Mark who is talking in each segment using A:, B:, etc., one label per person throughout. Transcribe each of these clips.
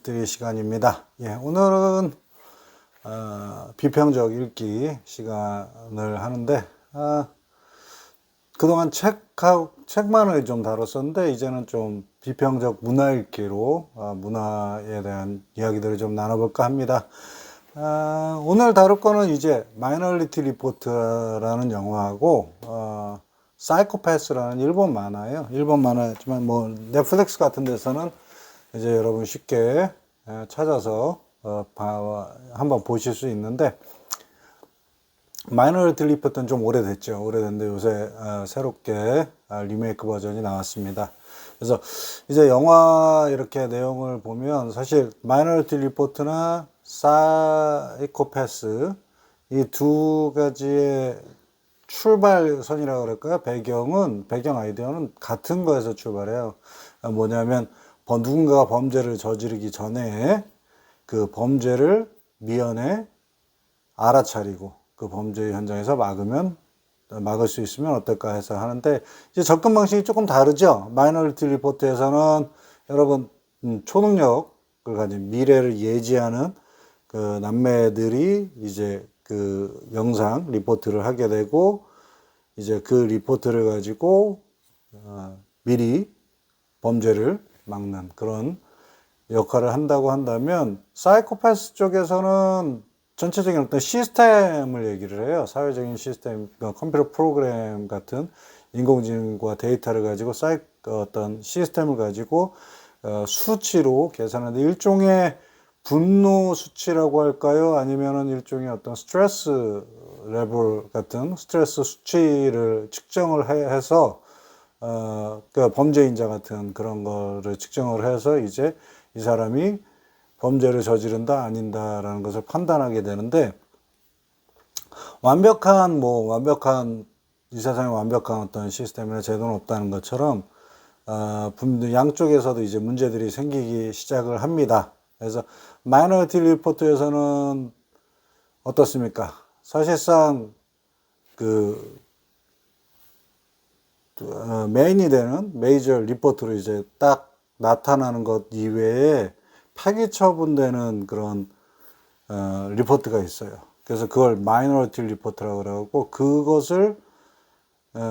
A: 팁들이 시간입니다. 예, 오늘은 비평적 읽기 시간을 하는데 그동안 책만을 좀 다뤘었는데 이제는 좀 비평적 문화 읽기로 문화에 대한 이야기들을 좀 나눠볼까 합니다. 오늘 다룰 거는 이제 마이너리티 리포트라는 영화하고 사이코패스라는 일본 만화예요. 일본 만화지만 뭐 넷플릭스 같은 데서는 이제 여러분 쉽게 찾아서 한번 보실 수 있는데, 마이너리티 리포트는 좀 오래됐죠. 오래됐는데 요새 새롭게 리메이크 버전이 나왔습니다. 그래서 이제 영화 이렇게 내용을 보면 사실 마이너리티 리포트나 사이코패스 이 두 가지의 출발선이라고 그럴까요? 배경 아이디어는 같은 거에서 출발해요. 뭐냐면 누군가가 범죄를 저지르기 전에 그 범죄를 미연에 알아차리고 그 범죄 현장에서 막을 수 있으면 어떨까 해서 하는데, 이제 접근 방식이 조금 다르죠. 마이너리티 리포트에서는 여러분 초능력을 가진 미래를 예지하는 그 남매들이 이제 그 영상 리포트를 하게 되고, 이제 그 리포트를 가지고 미리 범죄를 막는 그런 역할을 한다고 한다면, 사이코패스 쪽에서는 전체적인 어떤 시스템을 얘기를 해요. 사회적인 시스템, 컴퓨터 프로그램 같은 인공지능과 데이터를 가지고 어떤 시스템을 가지고 수치로 계산하는데, 일종의 분노 수치라고 할까요? 아니면은 일종의 어떤 스트레스 레벨 같은 스트레스 수치를 측정을 해서 그 범죄인자 같은 그런 거를 측정을 해서 이제 이 사람이 범죄를 저지른다 아닌다라는 것을 판단하게 되는데, 완벽한 이 세상에 완벽한 어떤 시스템이나 제도는 없다는 것처럼 양쪽에서도 이제 문제들이 생기기 시작을 합니다. 그래서 마이너리티 리포트에서는 어떻습니까? 사실상 그 메인이 되는 메이저 리포트로 이제 딱 나타나는 것 이외에 폐기 처분되는 그런 리포트가 있어요. 그래서 그걸 마이너리티 리포트라고 그러고, 그것을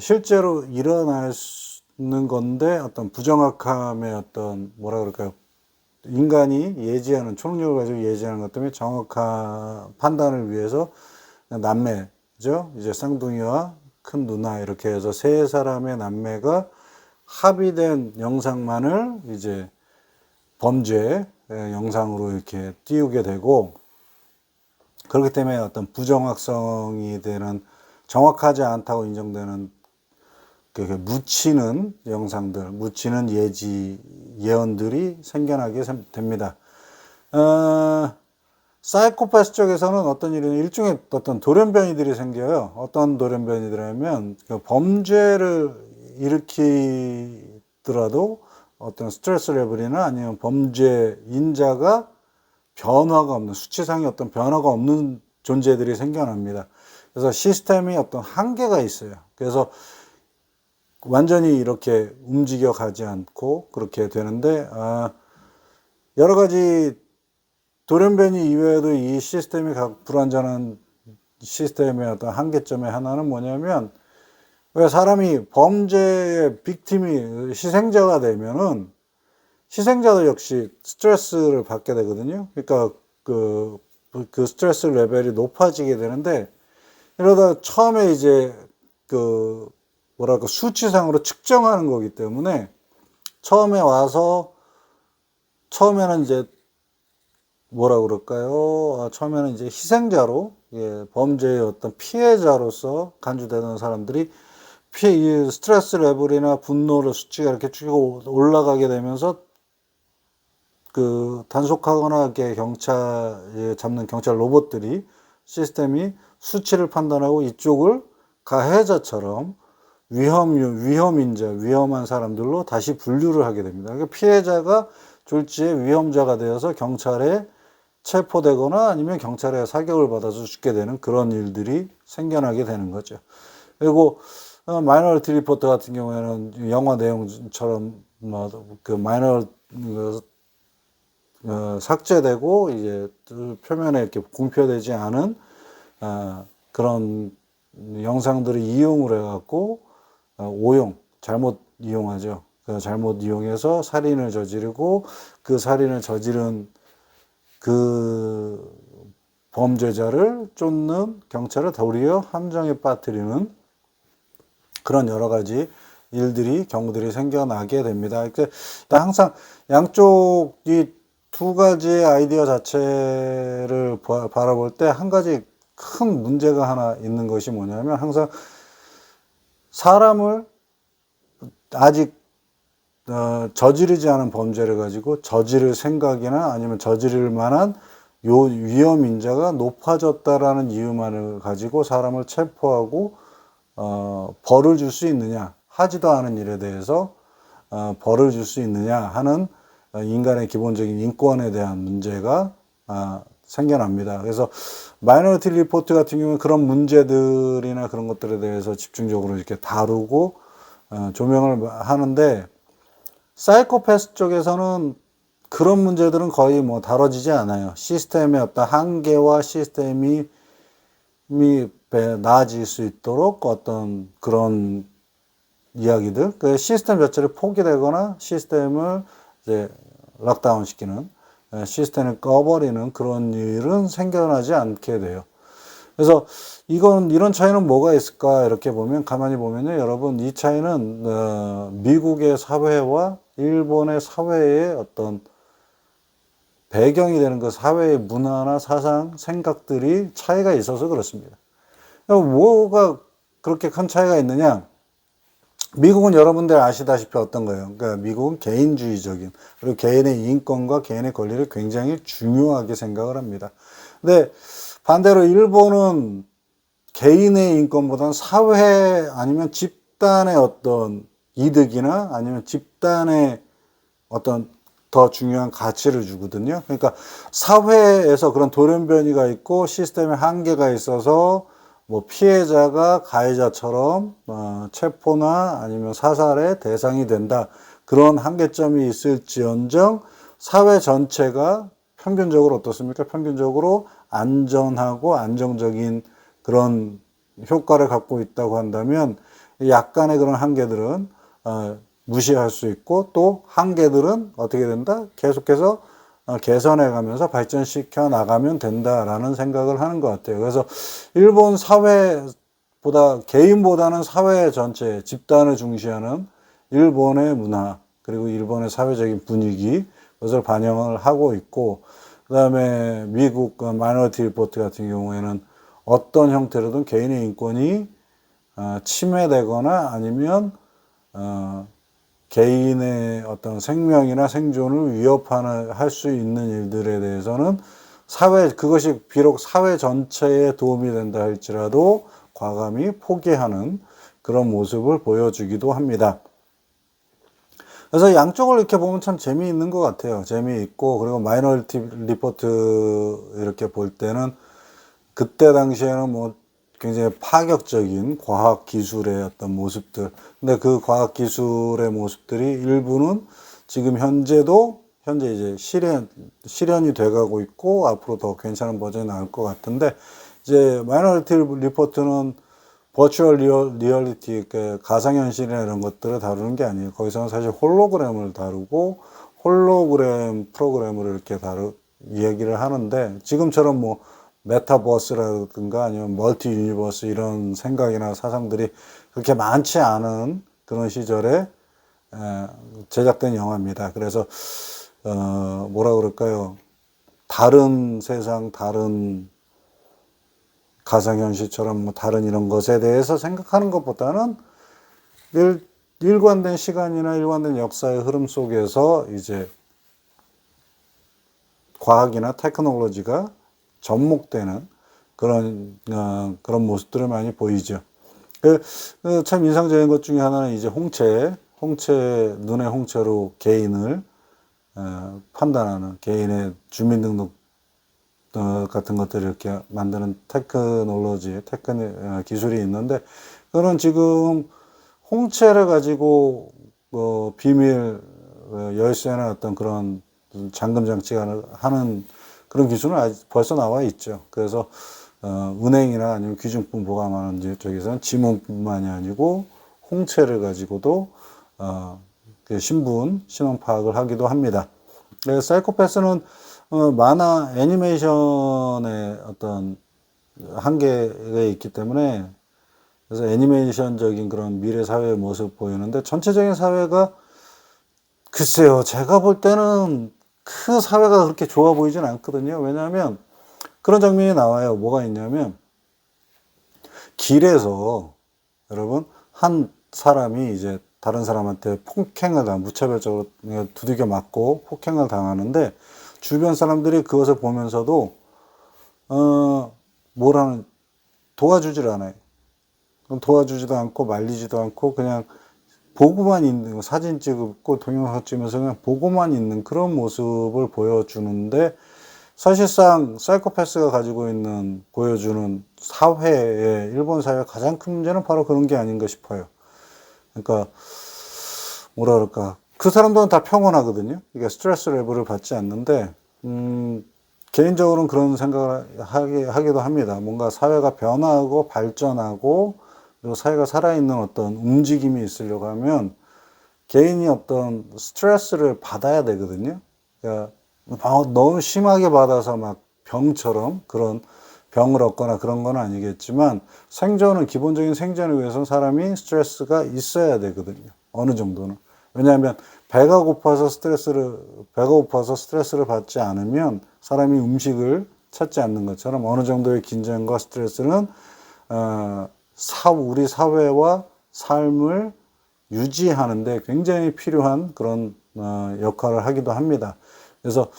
A: 실제로 일어나는 건데 어떤 부정확함의 어떤 뭐라 그럴까요? 인간이 예지하는 초능력을 가지고 예지하는 것 때문에 정확한 판단을 위해서 남매죠. 이제 쌍둥이와 큰 누나 이렇게 해서 세 사람의 남매가 합의된 영상만을 이제 범죄 영상으로 이렇게 띄우게 되고, 그렇기 때문에 어떤 부정확성이 되는, 정확하지 않다고 인정되는 묻히는 영상들, 묻히는 예언들이 생겨나게 됩니다. 사이코패스 쪽에서는 어떤 일은 일종의 어떤 돌연변이들이 생겨요. 어떤 돌연변이들이냐면 범죄를 일으키더라도 어떤 스트레스 레벨이나 아니면 범죄인자가 변화가 없는, 수치상의 어떤 변화가 없는 존재들이 생겨납니다. 그래서 시스템이 어떤 한계가 있어요. 그래서 완전히 이렇게 움직여 가지 않고 그렇게 되는데, 여러 가지 돌연변이 이외에도 이 시스템이 불완전한 시스템의 어떤 한계점의 하나는 뭐냐면, 왜 사람이 범죄의 빅팀이 희생자가 되면은 희생자도 역시 스트레스를 받게 되거든요. 그러니까 그 스트레스 레벨이 높아지게 되는데, 이러다 처음에 이제 수치상으로 측정하는 거기 때문에 처음에는 이제 처음에는 이제 희생자로, 범죄의 어떤 피해자로서 간주되는 사람들이 이 스트레스 레벨이나 분노를 수치가 이렇게 쭉 올라가게 되면서 단속하거나 이렇게 잡는 경찰 로봇들이, 시스템이 수치를 판단하고 이쪽을 가해자처럼 위험한 사람들로 다시 분류를 하게 됩니다. 그러니까 피해자가 졸지에 위험자가 되어서 경찰에 체포되거나 아니면 경찰의 사격을 받아서 죽게 되는 그런 일들이 생겨나게 되는 거죠. 그리고 마이너리티 리포트 같은 경우에는 영화 내용처럼 삭제되고 이제 표면에 이렇게 공표되지 않은 그런 영상들을 이용을 해갖고 잘못 이용하죠. 잘못 이용해서 살인을 저지르고 그 살인을 저지른 그 범죄자를 쫓는 경찰을 도리어 함정에 빠뜨리는 그런 여러 가지 경우들이 생겨나게 됩니다. 항상 양쪽 이 두 가지의 아이디어 자체를 바라볼 때 한 가지 큰 문제가 하나 있는 것이 뭐냐면 항상 사람을 아직 저지르지 않은 범죄를 가지고 저지를 생각이나 아니면 저지를 만한 위험 인자가 높아졌다라는 이유만을 가지고 사람을 체포하고 벌을 줄 수 있느냐, 하지도 않은 일에 대해서 벌을 줄 수 있느냐 하는 인간의 기본적인 인권에 대한 문제가 생겨납니다. 그래서 마이너리티 리포트 같은 경우는 그런 문제들이나 그런 것들에 대해서 집중적으로 이렇게 다루고 조명을 하는데, 사이코패스 쪽에서는 그런 문제들은 거의 뭐 다뤄지지 않아요. 시스템의 어떤 한계와 시스템이 나아질 수 있도록 어떤 그런 이야기들, 그 시스템 자체를 포기되거나 시스템을 이제 락다운 시키는, 시스템을 꺼버리는 그런 일은 생겨나지 않게 돼요. 그래서 이런 차이는 뭐가 있을까 이렇게 보면, 가만히 보면요, 여러분, 이 차이는 미국의 사회와 일본의 사회의 어떤 배경이 되는 그 사회의 문화나 사상, 생각들이 차이가 있어서 그렇습니다. 뭐가 그렇게 큰 차이가 있느냐? 미국은 여러분들 아시다시피 어떤 거예요? 그러니까 미국은 개인주의적인, 그리고 개인의 인권과 개인의 권리를 굉장히 중요하게 생각을 합니다. 근데 반대로 일본은 개인의 인권보다는 사회 아니면 집단의 어떤 이득이나 아니면 집단의 어떤 더 중요한 가치를 주거든요. 그러니까 사회에서 그런 돌연변이가 있고 시스템의 한계가 있어서 뭐 피해자가 가해자처럼 체포나 아니면 사살의 대상이 된다, 그런 한계점이 있을지언정 사회 전체가 평균적으로 어떻습니까? 평균적으로 안전하고 안정적인 그런 효과를 갖고 있다고 한다면, 약간의 그런 한계들은 무시할 수 있고, 또 한계들은 어떻게 된다? 계속해서 개선해 가면서 발전시켜 나가면 된다라는 생각을 하는 것 같아요. 그래서 일본 사회보다, 개인보다는 사회 전체, 집단을 중시하는 일본의 문화, 그리고 일본의 사회적인 분위기, 그것을 반영을 하고 있고, 그 다음에 미국 마이너리티 리포트 같은 경우에는 어떤 형태로든 개인의 인권이 침해되거나 아니면 개인의 어떤 생명이나 생존을 위협하는 할 수 있는 일들에 대해서는 그것이 비록 사회 전체에 도움이 된다 할지라도 과감히 포기하는 그런 모습을 보여주기도 합니다. 그래서 양쪽을 이렇게 보면 참 재미있는 것 같아요. 재미있고, 그리고 마이너리티 리포트 이렇게 볼 때는 그때 당시에는 뭐 굉장히 파격적인 과학 기술의 어떤 모습들, 근데 그 과학 기술의 모습들이 일부는 지금 현재 이제 실현이 돼가고 있고, 앞으로 더 괜찮은 버전이 나올 것 같은데, 이제 마이너리티 리포트는 버추얼 리얼리티, 그 가상현실이나 이런 것들을 다루는 게 아니에요. 거기서는 사실 홀로그램을 다루고, 홀로그램 프로그램을 이렇게 이야기를 하는데, 지금처럼 뭐 메타버스라든가 아니면 멀티 유니버스 이런 생각이나 사상들이 그렇게 많지 않은 그런 시절에 제작된 영화입니다. 그래서 뭐라 그럴까요? 다른 세상, 다른 가상현실처럼 뭐 다른 이런 것에 대해서 생각하는 것보다는 일관된 시간이나 일관된 역사의 흐름 속에서 이제 과학이나 테크놀로지가 접목되는 그런 모습들을 많이 보이죠. 참 인상적인 것 중에 하나는 이제 눈의 홍채로 개인을 판단하는, 개인의 주민등록 같은 것들을 이렇게 만드는 기술이 있는데, 그거는 지금 홍채를 가지고 비밀 열쇠나 어떤 그런 잠금 장치가 하는 그런 기술은 아직 벌써 나와 있죠. 그래서 은행이나 아니면 귀중품 보관하는 쪽에서는 지문뿐만이 아니고 홍채를 가지고도 그 신원 파악을 하기도 합니다. 사이코패스는 만화 애니메이션의 어떤 한계가 있기 때문에, 그래서 애니메이션적인 그런 미래 사회의 모습 보이는데, 전체적인 사회가 글쎄요, 제가 볼 때는 그 사회가 그렇게 좋아 보이진 않거든요. 왜냐하면 그런 장면이 나와요. 뭐가 있냐면, 길에서 여러분 한 사람이 이제 다른 사람한테 무차별적으로 두들겨 맞고 폭행을 당하는데, 주변 사람들이 그것을 보면서도 도와주질 않아요. 도와주지도 않고 말리지도 않고 그냥 보고만 있는, 사진 찍고 동영상 찍으면서 그냥 보고만 있는 그런 모습을 보여주는데, 사실상 사이코패스가 가지고 있는, 보여주는 사회의, 일본 사회의 가장 큰 문제는 바로 그런 게 아닌가 싶어요. 그러니까 뭐라 그럴까, 그 사람들은 다 평온하거든요. 그러니까 스트레스 레벨을 받지 않는데, 개인적으로는 그런 생각을 하기도 합니다. 뭔가 사회가 변화하고 발전하고 그리고 사회가 살아있는 어떤 움직임이 있으려고 하면 개인이 어떤 스트레스를 받아야 되거든요. 그러니까 너무 심하게 받아서 막 병처럼 그런 병을 얻거나 그런 건 아니겠지만, 기본적인 생존을 위해서는 사람이 스트레스가 있어야 되거든요. 어느 정도는. 왜냐하면 배가 고파서 스트레스를 받지 않으면 사람이 음식을 찾지 않는 것처럼, 어느 정도의 긴장과 스트레스는 우리 사회와 삶을 유지하는데 굉장히 필요한 그런 역할을 하기도 합니다. 그래서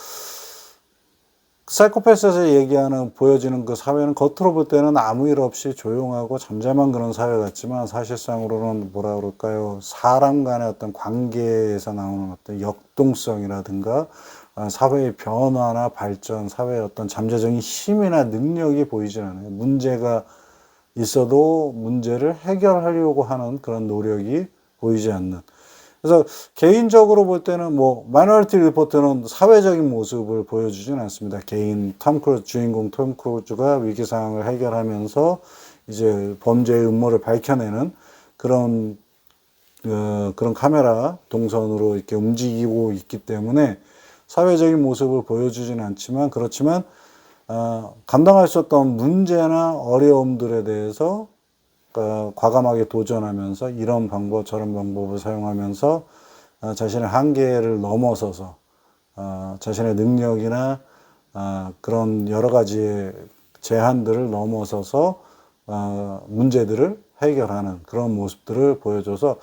A: 사이코패스에서 보여지는 그 사회는 겉으로 볼 때는 아무 일 없이 조용하고 잠잠한 그런 사회 같지만, 사실상으로는 뭐라 그럴까요? 사람 간의 어떤 관계에서 나오는 어떤 역동성이라든가, 사회의 변화나 발전, 사회의 어떤 잠재적인 힘이나 능력이 보이질 않아요. 문제가 있어도 문제를 해결하려고 하는 그런 노력이 보이지 않는. 그래서 개인적으로 볼 때는 마이너리티 리포트는 사회적인 모습을 보여주진 않습니다. 주인공 톰 크루즈가 위기 상황을 해결하면서 이제 범죄의 음모를 밝혀내는 그런 카메라 동선으로 이렇게 움직이고 있기 때문에 사회적인 모습을 보여주진 않지만, 그렇지만 감당할 수 없던 문제나 어려움들에 대해서 과감하게 도전하면서 이런 방법 저런 방법을 사용하면서 자신의 한계를 넘어서서 자신의 능력이나 그런 여러 가지의 제한들을 넘어서서 문제들을 해결하는 그런 모습들을 보여줘서,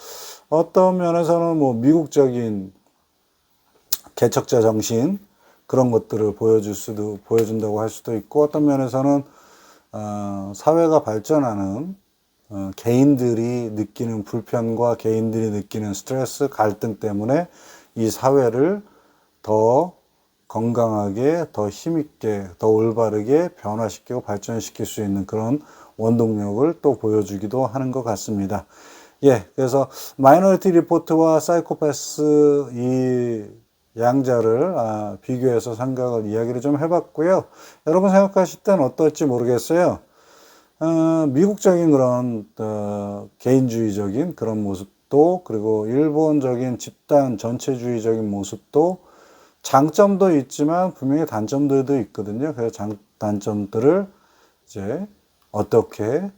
A: 어떤 면에서는 미국적인 개척자 정신, 그런 것들을 보여준다고 할 수도 있고, 어떤 면에서는 사회가 발전하는 개인들이 느끼는 불편과 개인들이 느끼는 스트레스, 갈등 때문에 이 사회를 더 건강하게, 더 힘있게, 더 올바르게 변화시키고 발전시킬 수 있는 그런 원동력을 또 보여주기도 하는 것 같습니다. 그래서 마이너리티 리포트와 사이코패스 이 양자를 비교해서 이야기를 좀 해봤고요. 여러분 생각하실 때는 어떨지 모르겠어요. 미국적인 그런 개인주의적인 그런 모습도, 그리고 일본적인 집단 전체주의적인 모습도 장점도 있지만 분명히 단점들도 있거든요. 그래서 단점들을 이제 어떻게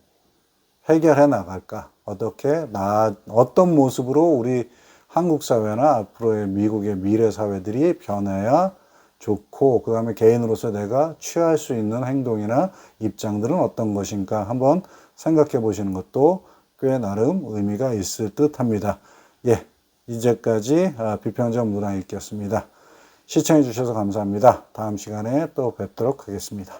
A: 해결해 나갈까? 어떤 모습으로 우리 한국 사회나 앞으로의 미국의 미래 사회들이 변해야 좋고, 그 다음에 개인으로서 내가 취할 수 있는 행동이나 입장들은 어떤 것인가 한번 생각해 보시는 것도 꽤 나름 의미가 있을 듯 합니다. 이제까지 비평적 문화 읽기였습니다. 시청해 주셔서 감사합니다. 다음 시간에 또 뵙도록 하겠습니다.